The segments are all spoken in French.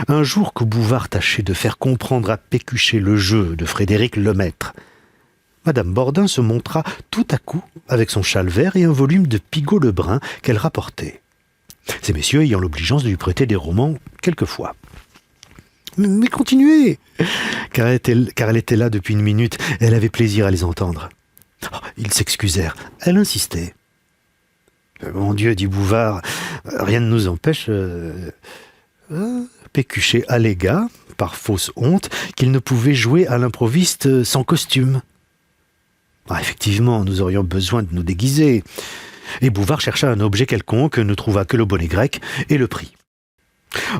Un jour que Bouvard tâchait de faire comprendre à Pécuchet le jeu de Frédéric Lemaître, Madame Bordin se montra tout à coup avec son châle vert et un volume de Pigault-Lebrun qu'elle rapportait. Ces messieurs ayant l'obligeance de lui prêter des romans quelquefois. Mais continuez, car elle était là depuis une minute, et elle avait plaisir à les entendre. Oh, ils s'excusèrent, elle insistait. Mon Dieu, dit Bouvard, rien ne nous empêche... Pécuchet allégua, par fausse honte, qu'il ne pouvait jouer à l'improviste sans costume. Effectivement, nous aurions besoin de nous déguiser. Et Bouvard chercha un objet quelconque, ne trouva que le bonnet grec et le prit.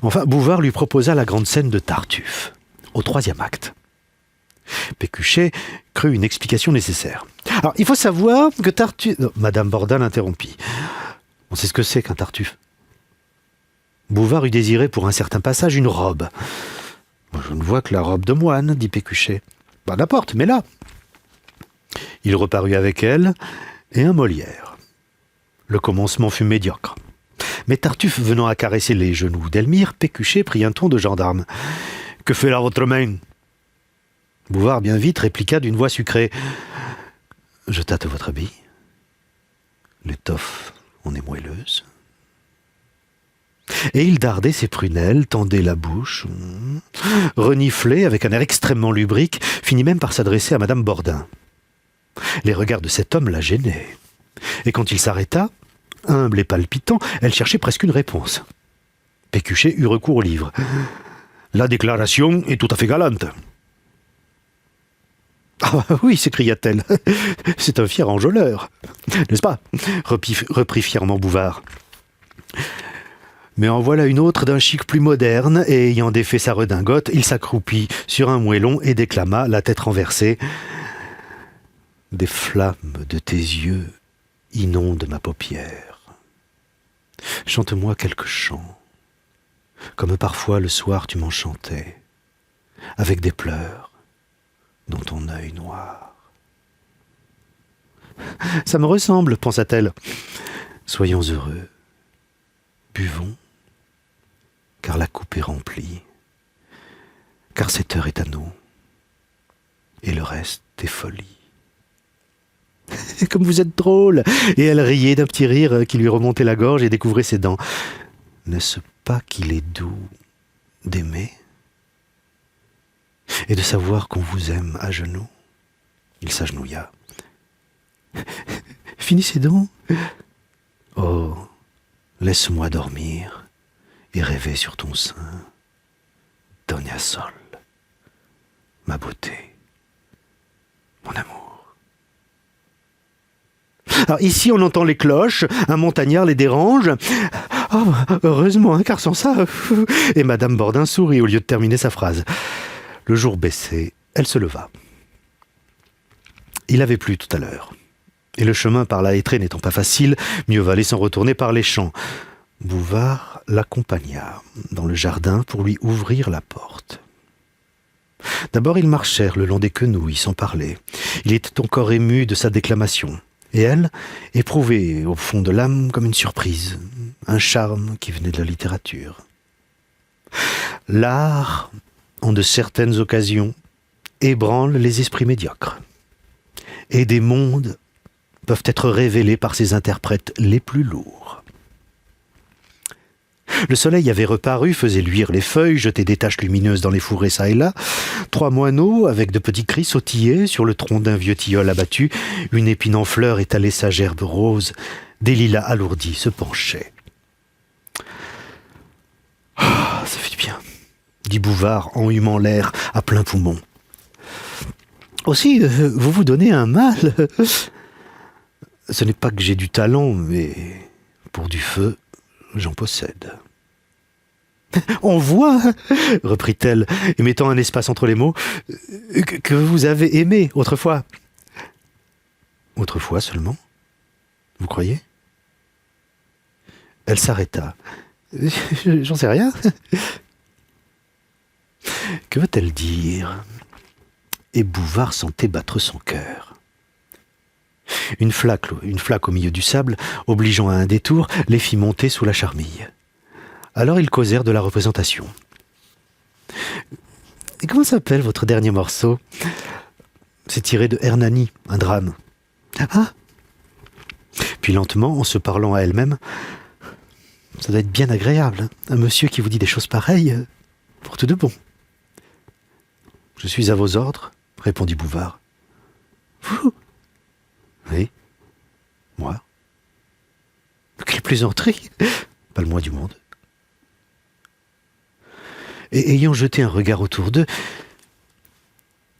Enfin, Bouvard lui proposa la grande scène de Tartuffe, au 3e acte. Pécuchet crut une explication nécessaire. Alors, il faut savoir que Tartuffe... Non, Madame Bordin l'interrompit. On sait ce que c'est qu'un Tartuffe. Bouvard eût désiré pour un certain passage une robe. Je ne vois que la robe de moine, dit Pécuchet. N'importe, mais là. Il reparut avec elle et un Molière. Le commencement fut médiocre. Mais Tartuffe venant à caresser les genoux d'Elmire, Pécuchet prit un ton de gendarme. « Que fait là votre main ?» Bouvard bien vite répliqua d'une voix sucrée. « Je tâte votre habit. L'étoffe en est moelleuse. » Et il dardait ses prunelles, tendait la bouche, reniflait avec un air extrêmement lubrique, finit même par s'adresser à Madame Bordin. Les regards de cet homme la gênaient. Et quand il s'arrêta, humble et palpitant, elle cherchait presque une réponse. Pécuchet eut recours au livre. « La déclaration est tout à fait galante. »« Ah oui, s'écria-t-elle, c'est un fier enjôleur, n'est-ce pas ?» reprit fièrement Bouvard. Mais en voilà une autre d'un chic plus moderne, et ayant défait sa redingote, il s'accroupit sur un moellon et déclama, la tête renversée. « Des flammes de tes yeux inondent ma paupière. Chante-moi quelque chant, comme parfois le soir tu m'en chantais, avec des pleurs dans ton œil noir. » « Ça me ressemble, pensa-t-elle. Soyons heureux. Buvons, car la coupe est remplie, car cette heure est à nous, et le reste est folie. » « Comme vous êtes drôle !» Et elle riait d'un petit rire qui lui remontait la gorge et découvrait ses dents. « N'est-ce pas qu'il est doux d'aimer et de savoir qu'on vous aime à genoux ?» Il s'agenouilla. « Finissez donc. Oh, laisse-moi dormir et rêver sur ton sein. Dona Sol, ma beauté, mon amour. » Alors ici, on entend les cloches, un montagnard les dérange. Oh, heureusement, hein, car sans ça... Et Madame Bordin sourit au lieu de terminer sa phrase. Le jour baissait, elle se leva. Il avait plu tout à l'heure. Et le chemin par la hêtraie n'étant pas facile, mieux valait s'en retourner par les champs. Bouvard l'accompagna dans le jardin pour lui ouvrir la porte. D'abord, ils marchèrent le long des quenouilles sans parler. Il était encore ému de sa déclamation. Et elle éprouvait au fond de l'âme comme une surprise, un charme qui venait de la littérature. L'art, en de certaines occasions, ébranle les esprits médiocres. Et des mondes peuvent être révélés par ses interprètes les plus lourds. Le soleil avait reparu, faisait luire les feuilles, jetait des taches lumineuses dans les fourrés çà et là. 3 moineaux, avec de petits cris, sautillaient sur le tronc d'un vieux tilleul abattu. Une épine en fleurs étalait sa gerbe rose. Des lilas alourdis se penchaient. « Ah, ça fait du bien !» dit Bouvard en humant l'air à plein poumon. « Aussi, vous vous donnez un mal. Ce n'est pas que j'ai du talent, mais pour du feu, j'en possède. » « On voit, reprit-elle, et mettant un espace entre les mots, que vous avez aimé autrefois. »« Autrefois seulement ? Vous croyez ?» Elle s'arrêta. « J'en sais rien. » Que veut-elle dire ? Et Bouvard sentait battre son cœur. Une flaque au milieu du sable, obligeant à un détour, les fit monter sous la charmille. Alors ils causèrent de la représentation. Et comment s'appelle votre dernier morceau? C'est tiré de Hernani, un drame. Ah. Puis lentement, en se parlant à elle-même, ça doit être bien agréable, hein, un monsieur qui vous dit des choses pareilles, pour tout de bon. Je suis à vos ordres, répondit Bouvard. Vous? Oui, moi. Quelle plaisanterie! Pas le moins du monde. Et ayant jeté un regard autour d'eux,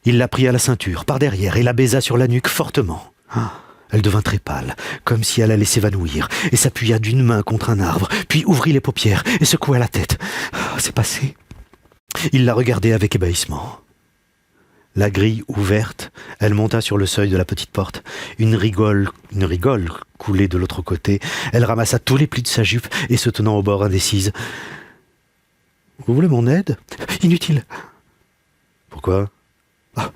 il la prit à la ceinture, par derrière, et la baisa sur la nuque fortement. Elle devint très pâle, comme si elle allait s'évanouir, et s'appuya d'une main contre un arbre, puis ouvrit les paupières et secoua la tête. C'est passé. Il la regardait avec ébahissement. La grille ouverte, elle monta sur le seuil de la petite porte. Une rigole coulait de l'autre côté. Elle ramassa tous les plis de sa jupe et se tenant au bord indécise. « Vous voulez mon aide ?»« Inutile. »« Pourquoi ? » ?»« Ah,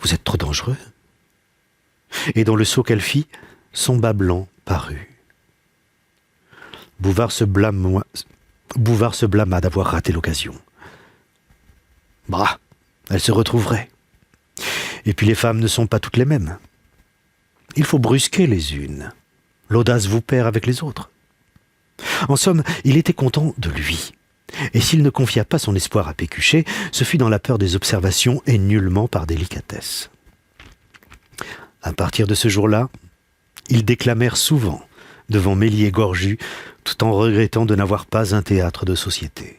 vous êtes trop dangereux. » Et dans le saut qu'elle fit, son bas blanc parut. Bouvard se blâma d'avoir raté l'occasion. Bah, elle se retrouverait. Et puis les femmes ne sont pas toutes les mêmes. Il faut brusquer les unes. L'audace vous perd avec les autres. En somme, il était content de lui. Et s'il ne confia pas son espoir à Pécuchet, ce fut dans la peur des observations et nullement par délicatesse. À partir de ce jour-là, ils déclamèrent souvent devant Méliès Gorju, tout en regrettant de n'avoir pas un théâtre de société.